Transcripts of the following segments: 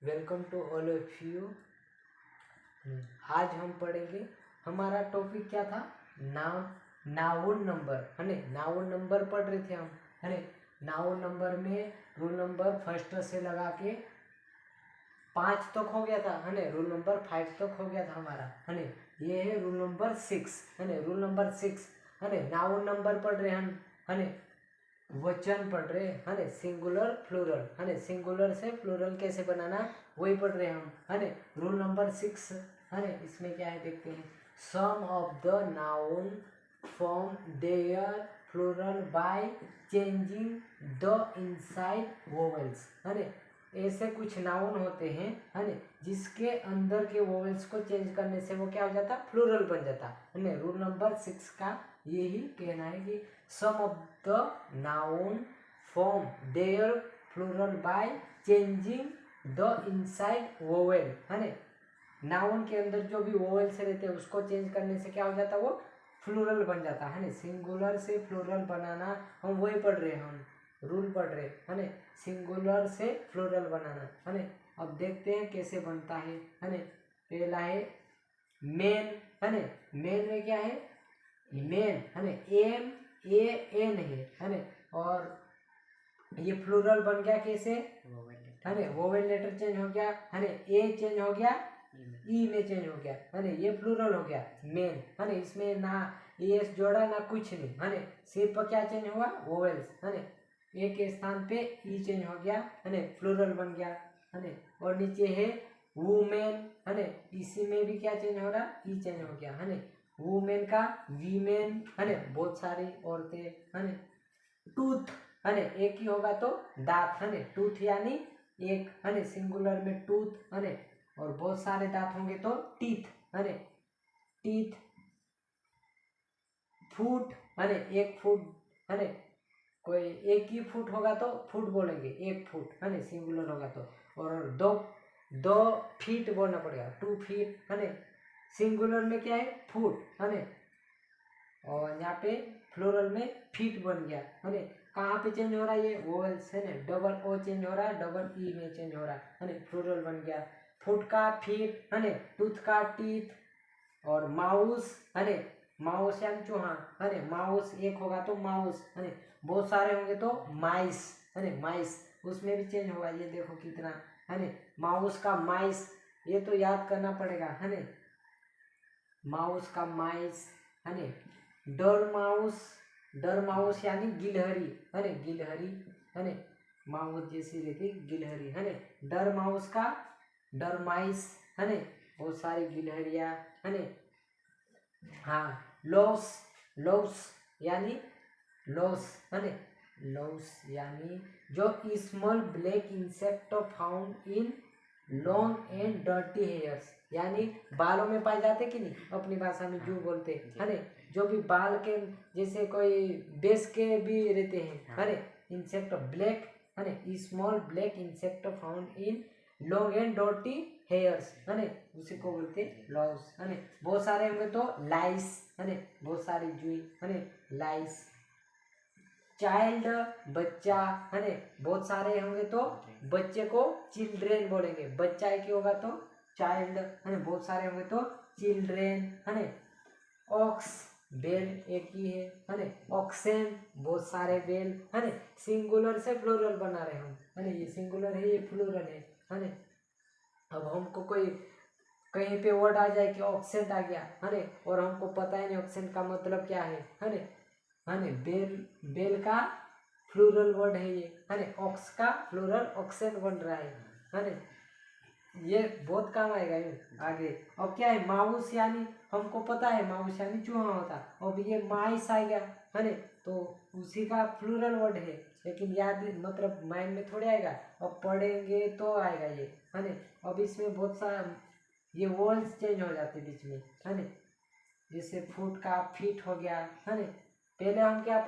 Welcome to all of you. आज हम पढ़ेंगे, हमारा टॉपिक क्या था? नाउन नंबर, है ने। नाउन नंबर पढ़ रहे थे हम, है ने। नाउन नंबर में रूल नंबर फर्स्ट से लगा के 5 तक हो गया था, है ने। रूल नंबर 5 तक हो गया था हमारा, है ने। ये है रूल नंबर 6, है ने। रूल नंबर 6, है ने। नाउन नंबर पढ़ रहे हम, है ने। वचन पढ़ रहे, है ने। सिंगुलर फ्लूरल, है ने। सिंगुलर से फ्लूरल कैसे बनाना वही पढ़ रहे हम, है ने। रूल नंबर 6, है ने। इसमें क्या है देखते हैं। Some of the noun form their plural by changing the inside vowels, है ने। ऐसे कुछ नाउन होते हैं, है ने, जिसके अंदर के वोवेल्स को चेंज करने से वो क्या हो जाता? फ्लूरल बन जाता, है ने। रूल नंबर 6 का यही कहना है कि some of the noun form their plural by changing the inside vowel, है ने। नाउन के अंदर जो भी वोवेल्स रहते हैं उसको चेंज करने से क्या हो जाता? वो फ्लूरल बन जाता, है ना। सिंगुलर से फ्लूरल बनाना हम वही पढ़ रहे हैं, हम रूल पढ़ रहे, है ना। सिंगुलर से फ्लूरल बनाना, है ना। अब देखते हैं कैसे बनता है ना। पहला है मेन, है ना। मेन में क्या है? मेन, है ना। MAN है ना। और ये फ्लूरल बन गया कैसे? है ना। वोवेल लेटर चेंज हो गया, है ना। ए चेंज हो गया, ई में चेंज हो गया, है ना। ये फ्लूरल हो गया मेन, है ना। इसमें ना एस जोड़ा ना कुछ नहीं, है ना। सिर्फ क्या चेंज हुआ? वोवेल्स, है ना। ए के स्थान पे ई चेंज हो गया, है ना। फ्लूरल बन गया, है ना। और नीचे है वुमेन, है ना। इसी में भी क्या चेंज हो रहा? ई चेंज हो गया, है ना। वुमेन का वीमेन, है ना। बहुत सारी औरतें, है ना। टूथ, है ना। एक ही होगा तो दांत, है ना। टूथ यानी एक, है ना। सिंगुलर में टूथ, है ना। और बहुत सारे दांत होंगे तो टीथ, है ना। टीथ। फुट, है ना। एक फुट, है ना। कोई एक ही फुट होगा तो फुट बोलेंगे, एक फुट, है ना। सिंगुलर होगा तो। और दो दो फीट बोलना पड़ेगा, 2 फीट, है ना। सिंगुलर में क्या है? फुट, है ना। और यहाँ पे फ्लोरल में फीट बन गया, है ना। कहाँ पे चेंज हो रहा है? ये वोवेल्स, है ना। डबल ओ चेंज हो रहा है, डबल ई में चेंज हो रहा है ना। फ्लोरल बन गया। फुट का फीट, है ना। टूथ का टीथ। और माउस, है ना। माउस यानी चूहा, है ना। माउस एक होगा तो माउस, है ना। बहुत सारे होंगे तो माइस, है ना। माइस, उसमें भी चेंज होगा। ये देखो कितना, है ना। माउस का माइस, ये तो याद करना पड़ेगा, है ना। माउस का माइस, है ना। डरमाउस, डरमाउस यानी गिलहरी, है ना। गिलहरी, है ना। माउस जैसी रहती गिलहरी, है ना। डरमाउस का डरमाइस, है ना। बहुत सारी गिलहरियाँ, है ना। हाँ, लॉस, लॉस यानी लॉस, है ना। लॉस यानी जो small black insect found in long and dirty hairs, यानी बालों में पाए जाते कि नहीं, अपनी भाषा में जू बोलते, है ना। जो भी बाल के जैसे कोई बेस के भी रहते हैं, है ना। इंसेक्ट ब्लैक, है ना। Small black insect found in long and dirty hairs, है ना। उसी को बोलते लॉस, है ना। बहुत सारे होंगे तो लाइस, है ना। बहुत सारी जुई, है ना। लाइस। चाइल्ड बच्चा, है ना। बहुत सारे होंगे तो बच्चे को चिल्ड्रेन बोलेंगे। बच्चा एक ही होगा तो चाइल्ड, है ना। बहुत सारे होंगे तो चिल्ड्रेन, है ना। ऑक्स, बेल एक ही है ना। ऑक्सेन, बहुत सारे बेल, है ना। सिंगुलर से फ्लोरल बना रहे हम, है ना। ये सिंगुलर है, ये फ्लोरल है ना। अब हमको कोई कहीं पे वर्ड आ जाए कि ऑक्सेंट आ गया, है ना, और हमको पता ही नहीं ऑक्सेंट का मतलब क्या है ना। है ना। बेल, बेल का फ्लूरल वर्ड है ये, है ना। ऑक्स का फ्लूरल ऑक्सेंट बन रहा है ना। ये बहुत काम आएगा ये आगे। अब क्या है? माउस यानी हमको पता है माउस यानी चूहा होता। अब ये माइस आ गया, है ना। तो उसी का फ्लूरल वर्ड है, लेकिन याद मतलब माइंड में थोड़े आएगा, अब पढ़ेंगे तो आएगा ये, है ना। अब इसमें बहुत सारा ये वर्ड्स चेंज हो जाते बीच में, है ना। जैसे फुट का फीट हो गया, है ना। पहले हम क्या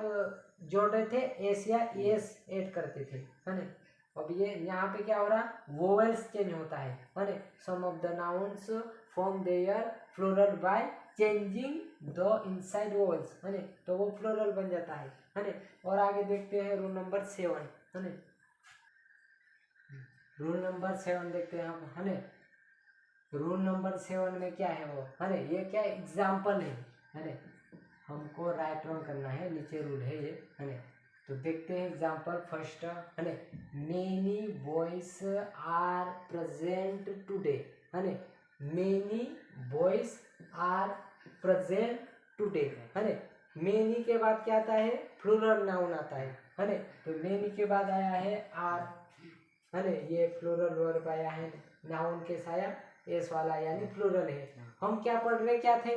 जोड़ रहे थे? एस या एस ऐड करते थे, है ना। अब ये यहाँ पे क्या हो रहा? वोवेल्स चेंज होता है ना। Some of the nouns form their plural by changing the inside vowels, है ना। तो वो फ्लोरल बन जाता है ना। और आगे देखते हैं रूल नंबर 7, है ना। रूल नंबर 7 देखते हैं हम, है ना। रूल नंबर 7 में क्या है वो, है ना, ये क्या एग्जाम्पल है ना। हमको राइट रॉन्ग करना है, नीचे रूल है ये, है ना। तो देखते हैं एग्जाम्पल फर्स्ट, है ना। Many boys are present today, है ना। Many boys are present today, है ना। मेनी के बाद क्या आता है, प्लूरल नाउन आता है ना। तो मेनी के बाद आया है आर, है ना, ये प्लूरल वर्ब आया है, नाउन के साया एस वाला यानी प्लूरल है। हम क्या पढ़ रहे क्या थे,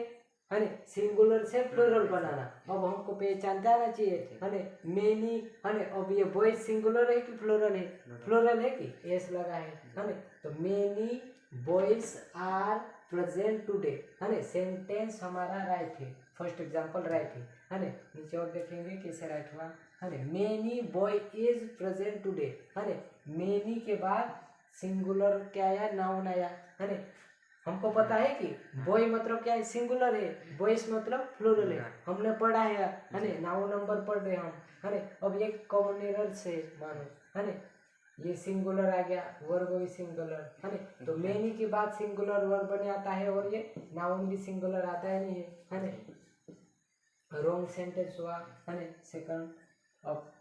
है ना, सिंगुलर से प्लूरल बनाना। अब हमको पहचानता आना चाहिए, है ना, मेनी, है ना। अब ये बॉयज सिंगुलर है कि प्लूरल है, प्लूरल है कि एस लगा है ना। तो many boys are present today, है ना। सेंटेंस हमारा राइट है, फर्स्ट एग्जांपल राइट है ना। नीचे और देखेंगे कैसे राइट हुआ, है ना। Many boy is present today, है ना। मेनी के बाद सिंगुलर क्या आया, नाउन आया, है ना। हमको पता है कि बॉय मतलब क्या है, सिंगुलर है, बॉयज मतलब प्लूरल है, हमने पढ़ा है ना। नाउन नंबर पढ़ रहे हम, है ना। अब ये कॉमन एरर से मानो, है ना, ये सिंगुलर आ गया, वर्ब भी सिंगुलर, है ना। तो मेनी के बाद सिंगुलर वर्ब बने आता है और ये नाउन भी सिंगुलर आता है नहीं है ना। रॉन्ग सेंटेंस हुआ, है ना, सेकंड। अब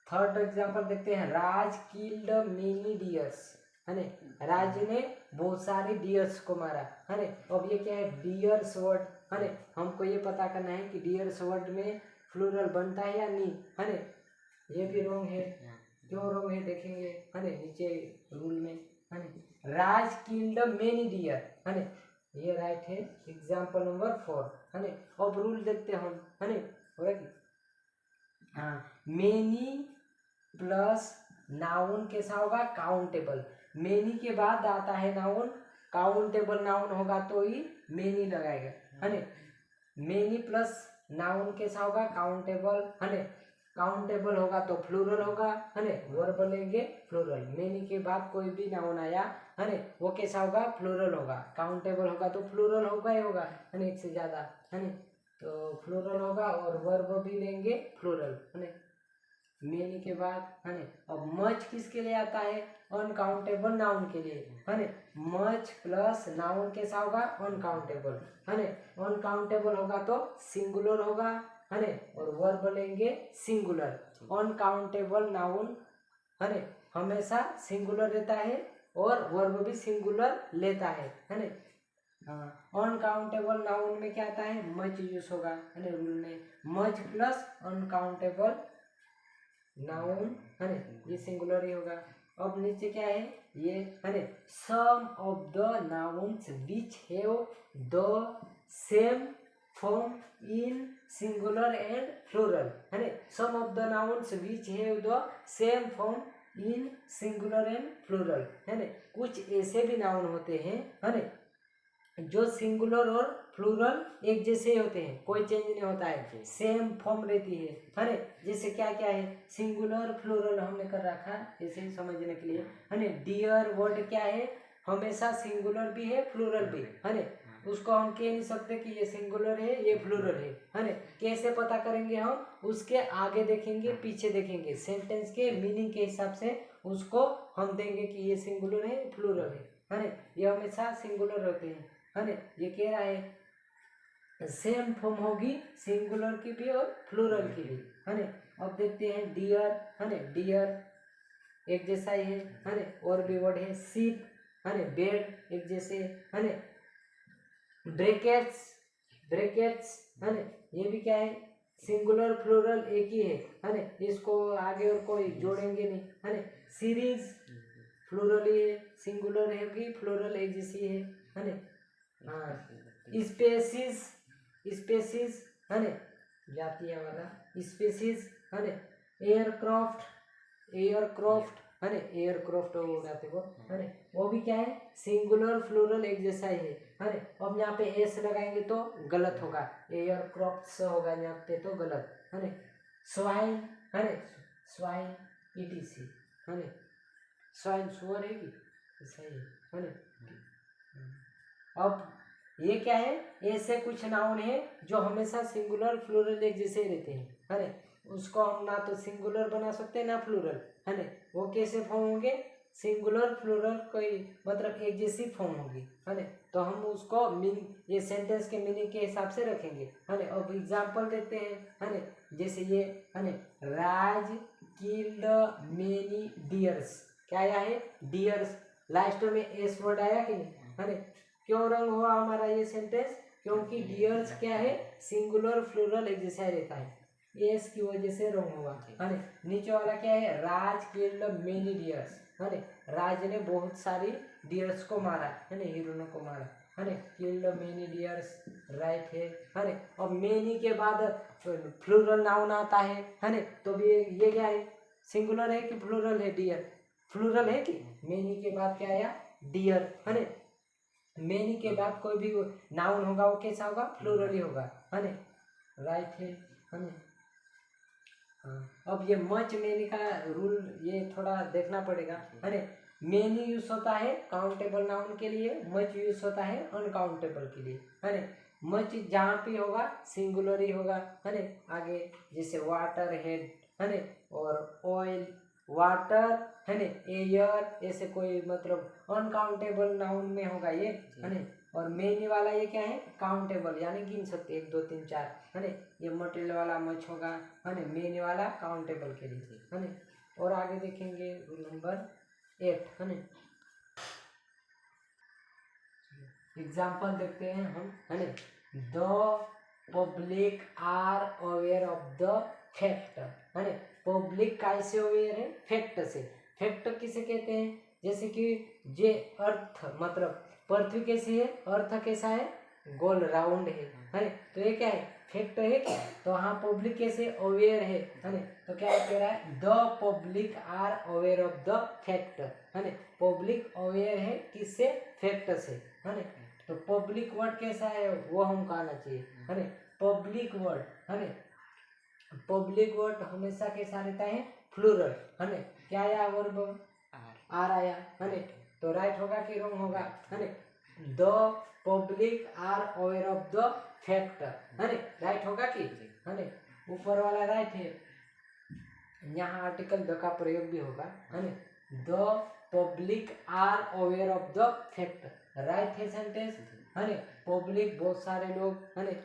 थर्ड एग्जांपल देखते हैं, राज किल्ड मेनी डियर्स, है ना। राज ने बहुत सारे डियर्स को मारा, है ना। अब ये क्या है, डियर्स वर्ड, है ना। हमको ये पता करना है कि डियर्स वर्ड में प्लूरल बनता है या नहीं, है ना। ये भी रॉन्ग है, क्यों रॉन्ग है देखेंगे, है ना, नीचे रूल में, है ना। राज किल्ड मेनी डियर, है ना, ये राइट है, एग्जाम्पल नंबर 4, है ना। अब रूल देखते हम, है ना, हो रहा कि हाँ, मेनी प्लस नाउन कैसा होगा, काउंटेबल। मेनी के बाद आता है नाउन, काउंटेबल नाउन होगा तो ही मेनी लगाएगा, है ना। मेनी प्लस नाउन कैसा होगा, काउंटेबल, है ना। काउंटेबल होगा तो प्लूरल होगा, है ना, वर्ब लेंगे प्लूरल। मेनी के बाद कोई भी नाउन आया, है ना, वो कैसा होगा, प्लूरल होगा। काउंटेबल होगा तो प्लूरल होगा ही होगा, है ना, एक से ज्यादा, है ना। तो प्लूरल होगा और वर्ब भी लेंगे प्लूरल, है ना, मेनी के बाद, है ना। अब मच किसके लिए आता है, अनकाउंटेबल नाउन के लिए, है ना। मच प्लस नाउन कैसा होगा, अनकाउंटेबल, है ना। अनकाउंटेबल होगा तो सिंगुलर होगा, है ना, और वर्ब लेंगे सिंगुलर। अनकाउंटेबल नाउन, है ना, हमेशा सिंगुलर रहता है और वर्ब भी सिंगुलर लेता है ना। हाँ, अनकाउंटेबल नाउन में क्या आता है, मच यूज होगा, है ना, रूल में मच प्लस अनकाउंटेबल नाउन, है ना, ये सिंगुलर ही होगा। अब नीचे क्या है, ये, है ना, some of the nouns which have the same form in singular and plural, है ना। Some of the nouns which have the same form in singular and plural, है ना। कुछ ऐसे भी नाउन होते हैं, है ना, जो सिंगुलर और प्लूरल एक जैसे ही होते हैं, कोई चेंज नहीं होता है, सेम फॉर्म रहती है ना। जैसे क्या क्या है, सिंगुलर प्लूरल हमने कर रखा है ऐसे ही समझने के लिए, है ना। डियर वर्ड क्या है, हमेशा सिंगुलर भी है प्लूरल भी, है ना। उसको हम कह नहीं सकते कि ये सिंगुलर है ये प्लूरल है ना। कैसे पता करेंगे हम, उसके आगे देखेंगे पीछे देखेंगे, सेंटेंस के मीनिंग के हिसाब से उसको हम देंगे कि ये सिंगुलर है प्लूरल है ना। ये हमेशा सिंगुलर होते हैं, है ना। ये कह रहा है सेम फॉर्म होगी सिंगुलर की भी और प्लूरल की भी, है ना। अब देखते हैं डियर, है ना, डियर एक जैसा ही है ना। और भी वर्ड है सीट, है ना, बेड एक जैसे, है ना। ब्रैकेट्स, ब्रैकेट्स, है ना, ये भी क्या है, सिंगुलर प्लूरल एक ही है ना। इसको आगे और कोई जोड़ेंगे नहीं, है ना। सीरीज प्लूरल ही है, सिंगुलर है भी प्लूरल एक जैसी है ना। हाँ, स्पेसीज, स्पेसीज, है ना, जातीय वाला स्पेसीज, है ना। एयरक्राफ्ट, एयरक्राफ्ट, है ना, एयरक्राफ्ट उड़ाते वो, है ना, वो भी क्या है, सिंगुलर फ्लोरल एक जैसा ही है ना। अब यहाँ पे एस लगाएंगे तो गलत होगा, एयरक्राफ्ट होगा यहाँ पे तो गलत, है ना। स्वाइन, है ना, स्वाइन ईटीसी, है ना, स्वाइन सुअर है कि सही है ना। अब ये क्या है, ऐसे कुछ नाउन है जो हमेशा सिंगुलर प्लूरल एक जैसे रहते हैं, है ना। उसको हम ना तो सिंगुलर बना सकते हैं ना प्लूरल, है ना। वो कैसे फॉर्म होंगे, सिंगुलर प्लूरल कोई मतलब एक जैसी फॉर्म होगी, है ना, तो हम उसको मीनिंग ये सेंटेंस के मीनिंग के हिसाब से रखेंगे, है ना। अब एग्जांपल देते हैं, है ना, जैसे ये, है ना, राज किल्ड मेनी डियर्स, क्या आया है, डियर्स, लास्ट में एस वर्ड आया कि नहीं, है ना। क्यों रंग हुआ हमारा ये सेंटेंस, क्योंकि डियर्स क्या है, सिंगुलर प्लूरल एक जैसा रहता है, एस की वजह से रंग हुआ, है ना। नीचे वाला क्या है, राज किल्ड मेनी डियर्स, है ना, राज ने बहुत सारी डियर्स को मारा, है ना, हिरणों को मारा, है ना, किल्ड मेनी डियर्स, राइट है ना। और मेनी के बाद प्लूरल नाउन आता है ना, तो भी ये क्या है, सिंगुलर है कि प्लूरल है, डियर, प्लूरल है कि, मेनी के बाद क्या आया, डियर, है ना। मेनी के बाद कोई भी नाउन होगा वो कैसा होगा, प्लूरल ही होगा, है ना, राइट है ना। हाँ, अब ये मच मेनी का रूल ये थोड़ा देखना पड़ेगा, है ना। मेनी यूज होता है काउंटेबल नाउन के लिए, मच यूज होता है अनकाउंटेबल के लिए, है ना। मच जहाँ पे होगा सिंगुलर ही होगा, है ना। आगे जैसे वाटर हेड, है ना, और ऑयल, वाटर, है ना, एयर, ऐसे कोई मतलब अनकाउंटेबल नाउन में होगा ये, है ना। और मेनी वाला ये क्या है, काउंटेबल, यानी गिन सकते 1 2 3 4, है ना। ये मटेरियल वाला मच होगा, है ना, मेनी वाला काउंटेबल के लिए, है ना। और आगे देखेंगे रूल नंबर 8, है ना। एग्जाम्पल देखते हैं हम, है ना। The public are aware of the fact, है ना। पब्लिक कैसे अवेयर है, फैक्ट से। फैक्ट किसे कहते हैं, जैसे कि जे अर्थ मतलब पृथ्वी कैसी है, अर्थ कैसा है, गोल राउंड है ना, तो ये क्या है, फैक्ट है क्या, तो हाँ पब्लिक कैसे अवेयर है ना, तो क्या कह रहा है, the public are aware of the fact, है ना। पब्लिक अवेयर है किससे, फैक्ट से, है ना। तो पब्लिक वर्ड कैसा है वो हम कहना चाहिए, है ना। पब्लिक वर्ड, है ना, पब्लिक वर्ड हमेशा कैसा रहता है, प्लूरल, है ना। क्या आया वर्ब, आर आया, है ना, तो राइट होगा कि रॉन्ग होगा, है ना। The public are aware of the fact, है ना, राइट होगा कि, है ना, ऊपर वाला राइट है, यहाँ आर्टिकल द का प्रयोग भी होगा, है ना। The public are aware of the fact, right है सेंटेंस, है ना। पब्लिक बहुत सारे लोग, है ना,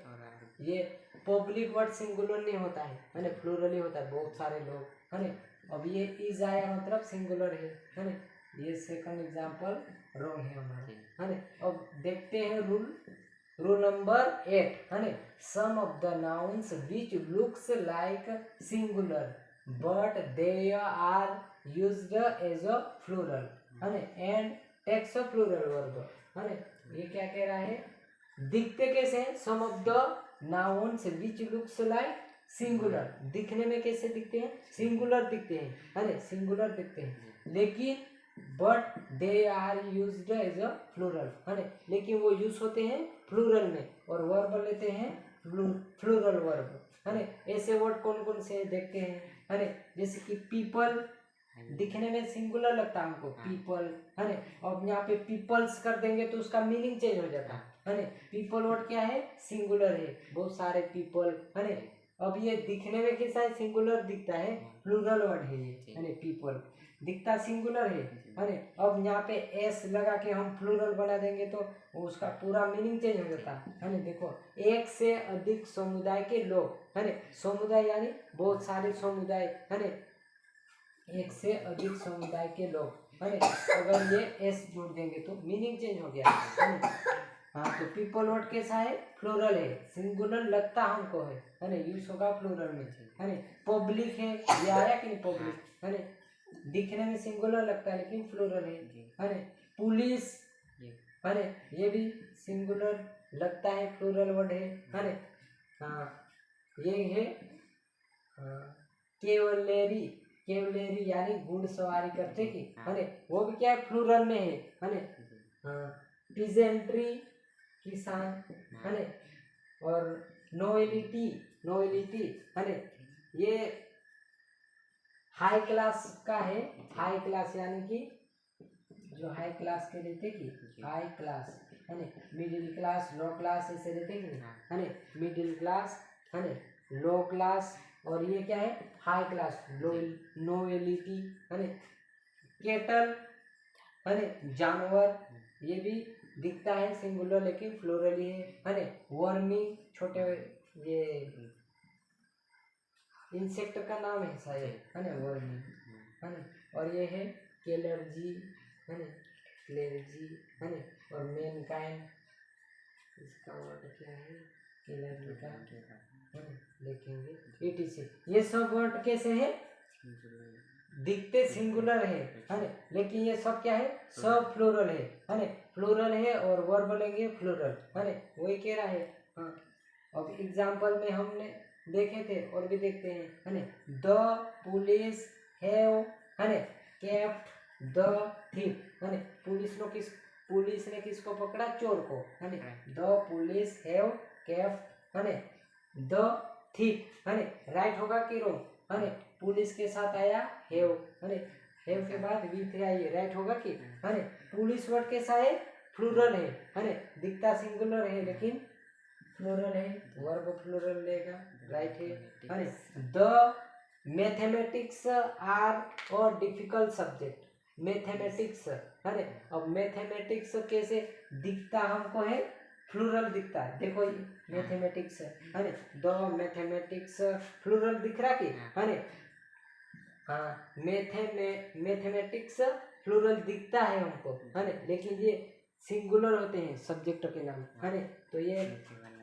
ये पब्लिक वर्ड सिंगुलर नहीं होता है ना, प्लूरल ही होता है, बहुत सारे लोग, है ना। अब ये इज आया मतलब सिंगुलर है ना। ये सेकंड एग्जांपल रॉन्ग है हमारा, है ना। अब देखते हैं रूल नंबर 8, है ना। Some of the nouns which looks like singular but they are used as a plural, है ना, and takes a plural verb, है ना। ये क्या कह रहा है, दिखते कैसे हैं, some of the nouns which looks like singular, दिखने में कैसे दिखते हैं, सिंगुलर दिखते हैं, है ना, सिंगुलर दिखते हैं, लेकिन but they are used as a plural, है ना, लेकिन वो यूज होते हैं प्लूरल में, और वर्ब लेते हैं प्लूरल वर्ब, है ना। ऐसे वर्ड कौन कौन से देखते हैं, है ना, जैसे कि पीपल, दिखने में सिंगुलर लगता है हमको, पीपल, है ना। अब यहाँ पे पीपल्स कर देंगे तो उसका मीनिंग चेंज हो जाता है ना। पीपल वर्ड क्या है, सिंगुलर है, बहुत सारे पीपल, है ना। अब ये दिखने में कैसा है, सिंगुलर दिखता है, प्लूरल वर्ड है ये, है ना। पीपल दिखता सिंगुलर है ना। अब यहाँ पे एस लगा के हम प्लूरल बना देंगे तो उसका पूरा मीनिंग चेंज हो जाता है ना। देखो, एक से अधिक समुदाय के लोग, है ना, समुदाय यानी बहुत सारे समुदाय, है ना, एक से अधिक समुदाय के लोग, है ना। अगर ये एस जोड़ देंगे तो मीनिंग चेंज हो गया, है ना। हाँ, तो पीपल वर्ड कैसा है, प्लूरल है, सिंगुलर लगता हमको है ना, यूज होगा प्लूरल में, है ना। पब्लिक है, ये आया कि नहीं, पब्लिक, है ना, दिखने में सिंगुलर लगता है लेकिन प्लूरल है ना। पुलिस, है ना, ये भी सिंगुलर लगता है, प्लूरल वर्ड है ना। हाँ, ये है केवलेरी, केवलेरी यानी घुड़सवारी करते की, है ना, वो भी क्या है, प्लूरल में है ना। हाँ, पीजेंट्री किसान, है ना, और नोएलिटी, नोएलिटी, है ना, ये हाई क्लास का है, हाई क्लास यानी कि जो हाई क्लास के रहते कि, हाई क्लास, है ना, मिडिल क्लास, लो क्लास ऐसे रहते कि, है ना, मिडिल क्लास, है ना, लो क्लास, और ये क्या है, हाई क्लास, लो, नोएलिटी, है ना। केटल, है ने जानवर, ये भी दिखता है सिंगुलर लेकिन प्लूरल ही है ने वर्मी छोटे ये इंसेक्ट का नाम है शायद, है ना वर्मी, है ना। और ये है केलर्जी, है ना क्लेर्जी, है ना। और मैनकाइंड, इसका वर्ड क्या है केलर्जी का, है ना देखेंगे etc। ये सब वर्ड कैसे है, दिखते सिंगुलर है ना, लेकिन ये सब क्या है सब प्लूरल है ना। प्लूरल है और वर्ब बोलेंगे प्लूरल, है ना वही कह रहा है। हाँ अब एग्जाम्पल में हमने देखे थे और भी देखते हैं, है ना। द पुलिस हैव, है ना केप्ट द थीफ, है ना पुलिस ने किसको पकड़ा, चोर को, है ना। द पुलिस हैव केप्ट, है ना द थीफ, है ना राइट होगा कि रॉन्ग, है ना। पुलिस के साथ आया हैव, है ना हैव के बाद V3 आइए, राइट होगा कि, है ना। पुलिस वर्ड कैसा है, प्लूरल है ना, दिखता सिंगुलर है लेकिन प्लूरल है, वर्ब प्लूरल लेगा, राइट है ना। द मैथमेटिक्स आर और डिफिकल्ट सब्जेक्ट, मैथमेटिक्स, है ना। अब मैथमेटिक्स कैसे दिखता हमको है, प्लूरल दिखता है, देखो ये मैथमेटिक्स है ना, द मैथमेटिक्स प्लूरल दिख रहा कि, है ना। हाँ मैथमेटिक्स प्लूरल दिखता है हमको, है ना, लेकिन ये सिंगुलर होते हैं सब्जेक्ट के नाम, है ना। तो ये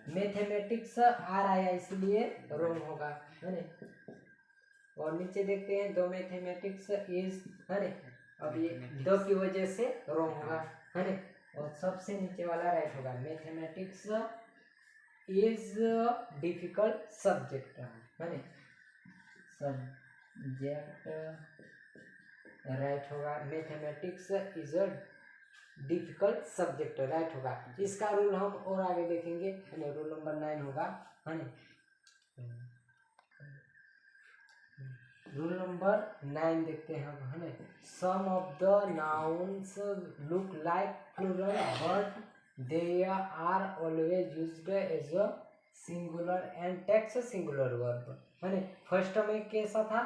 मैथमेटिक्स आर आया इसलिए रॉन्ग होगा, है ना। और नीचे देखते हैं दो मैथमेटिक्स इज, है ना। अब ये दो की वजह से रॉन्ग होगा, है ना। और सबसे नीचे वाला राइट होगा, मैथमेटिक्स इज डिफिकल्ट सब्जेक्ट, है ना सब्जेक्ट राइट होगा, mathematics is a difficult subject right होगा। इसका रूल हम और आगे देखेंगे, है ना रूल नंबर 9 होगा, है ना। रूल नंबर 9 देखते हैं हम, है ना। Some of the nouns look like plural but they are always used as a singular and takes singular verb, है ना। फर्स्ट में कैसा था,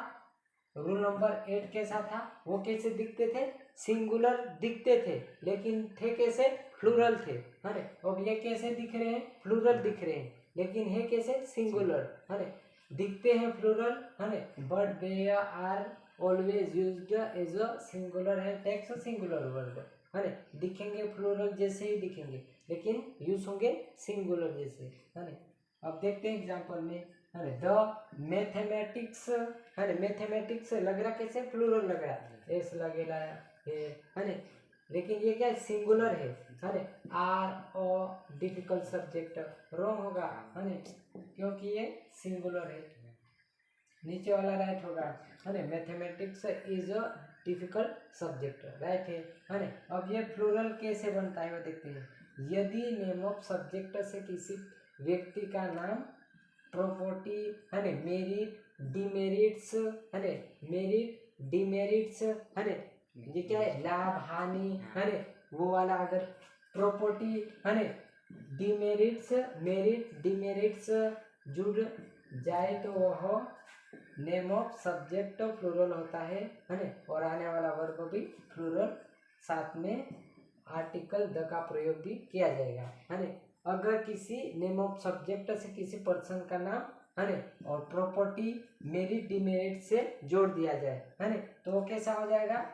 रूल नंबर 8 कैसा था, वो कैसे दिखते थे, सिंगुलर दिखते थे लेकिन थे कैसे, प्लूरल थे, है ना। अब ये कैसे दिख रहे हैं, प्लूरल दिख रहे हैं लेकिन है कैसे, सिंगुलर, है ना। दिखते हैं प्लूरल, है ना, but they are always used as a singular and takes singular verb, है ना। दिखेंगे प्लूरल जैसे ही दिखेंगे लेकिन यूज होंगे सिंगुलर जैसे, है ना। अब देखते हैं एग्जांपल में, है ना। द मैथमेटिक्स, है ना मैथमेटिक्स लग रहा कैसे, प्लूरल लग रहा है, एस लगेगा है ना, लेकिन ये क्या सिंगुलर है ना। आर और डिफिकल्ट सब्जेक्ट रॉन्ग होगा, है ना क्योंकि ये सिंगुलर है। नीचे वाला राइट होगा, है ना mathematics is a difficult subject, right है ना। अब ये प्लूरल कैसे बनता है वो देखते हैं। यदि नेम ऑफ सब्जेक्ट से किसी व्यक्ति का नाम, प्रॉपर्टी, है ना मेरिट, डिमेरिट्स, है ना मेरिट डिमेरिट्स, है ना ये क्या है लाभ हानि, है ना वो वाला अगर प्रॉपर्टी, है ना डिमेरिट्स मेरिट डिमेरिट्स जुड़ जाए तो वह नेम ऑफ सब्जेक्ट प्लूरल होता है ना। और आने वाला वर्ब भी प्लूरल, साथ में आर्टिकल द का प्रयोग भी किया जाएगा, है ना। अगर किसी नेम ऑफ सब्जेक्ट से किसी पर्सन का नाम, है ना और प्रॉपर्टी मेरिट डिमेरिट से जोड़ दिया जाए, है ना तो वो कैसा हो जाएगा,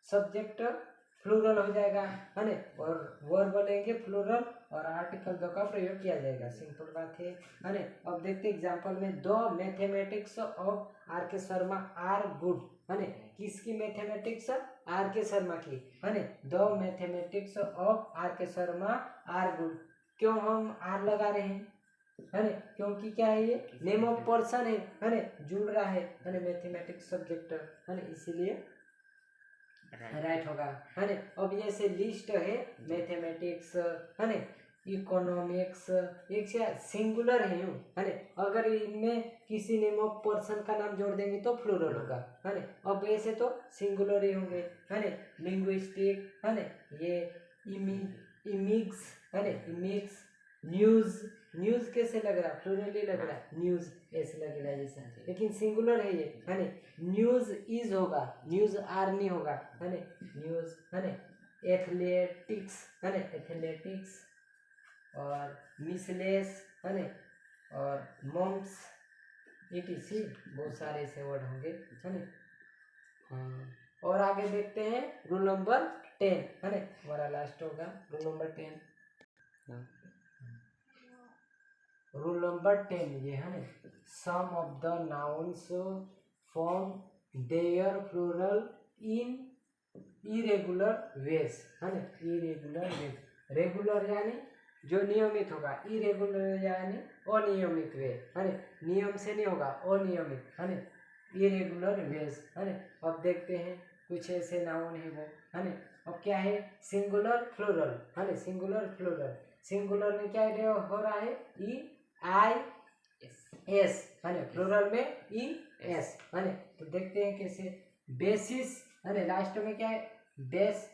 सब्जेक्ट प्लूरल हो जाएगा, है ना। और वर्ब बोलेंगे प्लूरल और आर्टिकल द का प्रयोग किया जाएगा, सिंपल बात है ना। अब देखते एग्जांपल में, द मैथमेटिक्स ऑफ आर के शर्मा आर गुड, है ना किसकी मैथमेटिक्स, आर के शर्मा की, है ना। द मैथमेटिक्स ऑफ आर के शर्मा आर गुड, क्यों हम आर लगा रहे हैं, है ना क्योंकि क्या है ये नेम ऑफ पर्सन है ना जुड़ रहा है ना मैथमेटिक्स सब्जेक्ट, है ना इसीलिए राइट होगा, है ना। अब ये से लिस्ट है मैथमेटिक्स, है ना इकोनॉमिक्स, एक से सिंगुलर है यूँ, है ना। अगर इनमें किसी नेम ऑफ पर्सन का नाम जोड़ देंगे तो प्लूरल होगा, है ना। अब ऐसे तो सिंगुलर ही होंगे, है ना। लिंग्विस्टिक, है ना ये इमिग्स, है ना इमिग्स, न्यूज़, न्यूज़ कैसे लग रहा है, प्लूरल ही लग रहा है, न्यूज़ ऐसे लग रहा है जैसा, लेकिन सिंगुलर है ये, है ना। न्यूज़ इज होगा, न्यूज़ आर नहीं होगा, है ना न्यूज़, है ना। एथलेटिक्स है ना, एथलेटिक्स और मिसलेस है ना, और मम्स ETC बहुत सारे ऐसे वर्ड होंगे है ना। हाँ, और आगे देखते हैं रूल नंबर 10 है ना, हमारा लास्ट होगा रूल नंबर 10। रूल नंबर 10 ये है ना, some of the nouns form their plural in irregular ways है ना, इरेगुलर वेज, रेगुलर यानी जो नियमित होगा, इरेगुलर यानी अनियमित वे है ना, नियम से नहीं होगा, अनियमित है ना, इरेगुलर वेज है ना। अब देखते हैं कुछ ऐसे नाउन है वो है ना। अब क्या है, सिंगुलर प्लूरल है ना, सिंगुलर प्लूरल, सिंगुलर में क्या हो रहा है, EIS है ना, प्लूरल में ES है ना। तो देखते हैं कैसे, बेसिस है ना, लास्ट में क्या है, बेस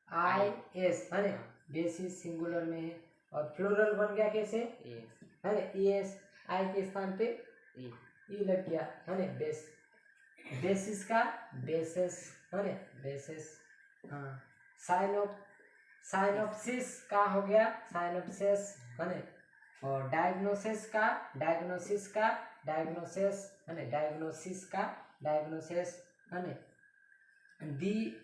IS है ना, बेसिस सिंगुलर में है, और प्लूरल बन गया कैसे है ना, ES, I के स्थान पे E लग गया है ना, बेस, बेसिस का बेसिस है ना, बेसिस। हाँ, साइनोप्सिस का हो गया साइनोप्सिस है ना, और डायग्नोसिस का डायग्नोसिस है ना, डायग्नोसिस का डायग्नोसिस है ना। दी,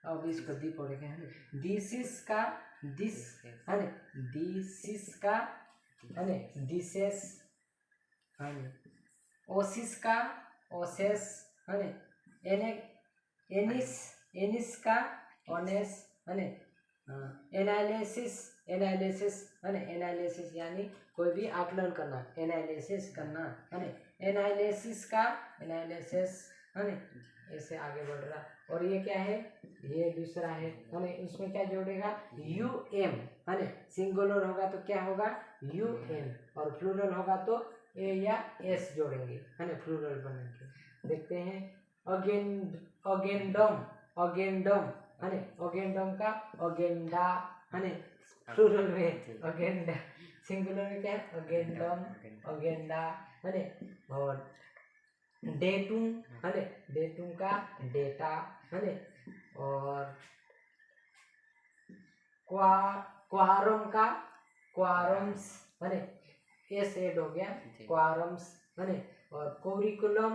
अब इसको दी पढ़ेंगे है ना, दिसिस का दिस है ना, दिसिस का है ना, दिसेस है ना, ओसिस का ओसेस है ना, एनिस का ओनेस है ना, एनालिसिस है ना, एनालिसिस यानी कोई भी आकलन करना, एनालिसिस करना है ना, एनालिसिस का एनालिसिस है ना, ऐसे आगे बढ़ रहा। और ये क्या है, ये दूसरा है ना, इसमें क्या जोड़ेगा, UM है ना, सिंगुलर होगा तो क्या होगा, UM, और प्लूरल होगा तो A या S जोड़ेंगे है ना, प्लूरल बनेंगे। देखते हैं अगेंडम है ना, अगेंडम का अगेंडा है ना, प्लूरल में अगेंडा, सिंगुलर में क्या है, अगेंडम अगेंडा है ना, और डेटुम है ना, डेटुम का डेटा है ना, और क्वारम का क्वारम्स है ना, एस ऐड हो गया, क्वारम्स है ना, और कोरिकुलम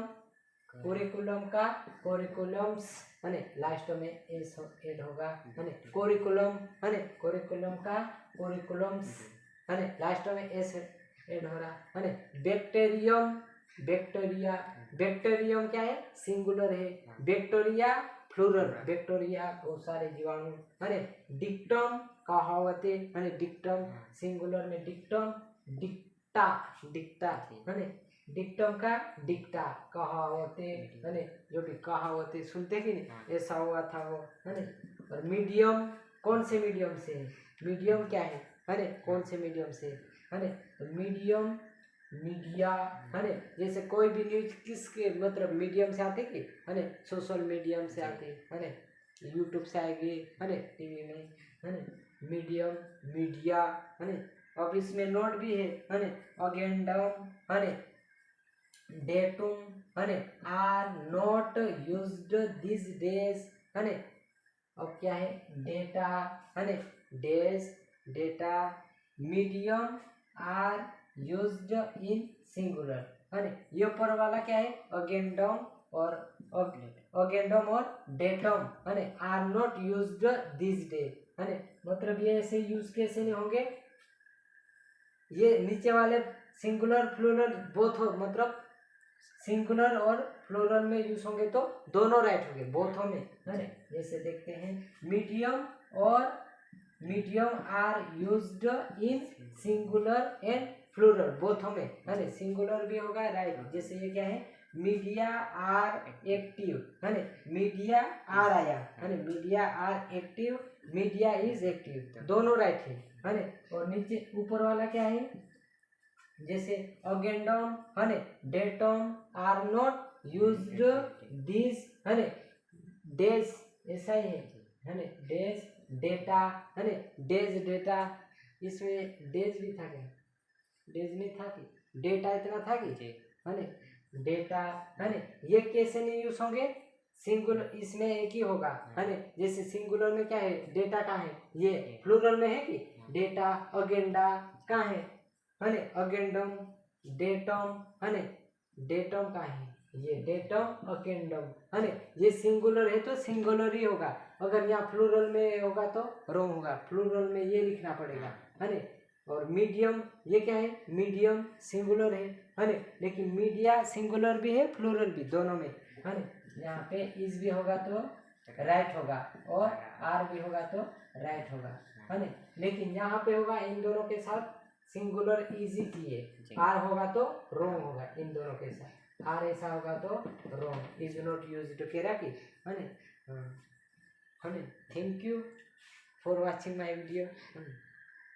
का कोरिकुलम्स है ना, लास्ट में एस ऐड होगा है ना, कोरिकुलम है ना, कोरिकुलम का कोरिकुलम्स है ना, लास्ट में एस ऐड हो रहा है ना। बैक्टीरियम क्या है, सिंगुलर है, बैक्टीरिया प्लूरल, बैक्टीरिया बहुत सारे जीवाणु है ना। डिक्टम कहावतें है ना, डिक्टम सिंगुलर में डिक्टम, डिक्टा है ना, डिक्टम का डिक्टा, कहावतें है ना, जो भी कहावतें सुनते कि नहीं, ऐसा हुआ था वो है ना। और मीडियम, कौन से मीडियम से है, मीडियम क्या है ना, कौन से मीडियम से है ना, मीडियम मीडिया है ना, जैसे कोई भी न्यूज किसके मतलब मीडियम से आते कि है ना, सोशल मीडियम से आते है ना, यूट्यूब से आएगी है ना, टीवी में है ना, मीडियम मीडिया है ना। अब इसमें नोट भी है ना, अगेंडम है ना, डेटुम है ना, are not used this days है ना। अब क्या है, डेटा है ना, these data, medium are used in singular है ना। ये ऊपर वाला क्या है, अगेंडम और डेटम है ना, are not used this day है ना, मतलब ये ऐसे यूज कैसे नहीं होंगे, ये नीचे वाले सिंगुलर प्लूरल बोथ हो, मतलब सिंगुलर और प्लूरल में यूज होंगे तो दोनों राइट होंगे, बोथों में है ना। जैसे देखते हैं, medium are used in singular and plural बोथों में है ना, सिंगुलर भी होगा राइट। जैसे ये क्या है, मीडिया आर एक्टिव है ना, मीडिया आर आया है ना, media are active, media is active, दोनों राइट है ना। और नीचे ऊपर वाला क्या है, जैसे अगेंडम है ना, datum are not used this है ना, डेज ऐसा ही है ना, डेज डेटा है ना, डेज डेटा, इसमें डेज भी था क्या, डेज नहीं था कि डेटा इतना था कि है ना, डेटा है ना। ये कैसे नहीं यूज होंगे, सिंगुलर इसमें एक ही होगा है ना। जैसे सिंगुलर में क्या है, डेटा कहाँ है, ये प्लूरल में है कि डेटा, अगेंडा कहाँ है ना, अगेंडम, डेटम है ना, डेटम कहाँ है, ये डेटम अकेंडम है ना। ये सिंगुलर है तो सिंगुलर ही होगा, अगर यहाँ प्लूरल में होगा तो रॉन्ग होगा, प्लूरल में ये लिखना पड़ेगा है ना। और मीडियम ये क्या है, मीडियम सिंगुलर है ना, लेकिन मीडिया सिंगुलर भी है प्लूरल भी दोनों में है ना। यहाँ पे इज भी होगा तो राइट होगा और आर भी होगा तो राइट होगा है ना। लेकिन यहाँ पे होगा इन दोनों के साथ सिंगुलर इजी किए, आर होगा तो रॉन्ग होगा इन दोनों के साथ, आर ऐसा होगा तो रॉन्ग, इज नॉट यूज्ड केरा की है ना। Thank you for watching my video.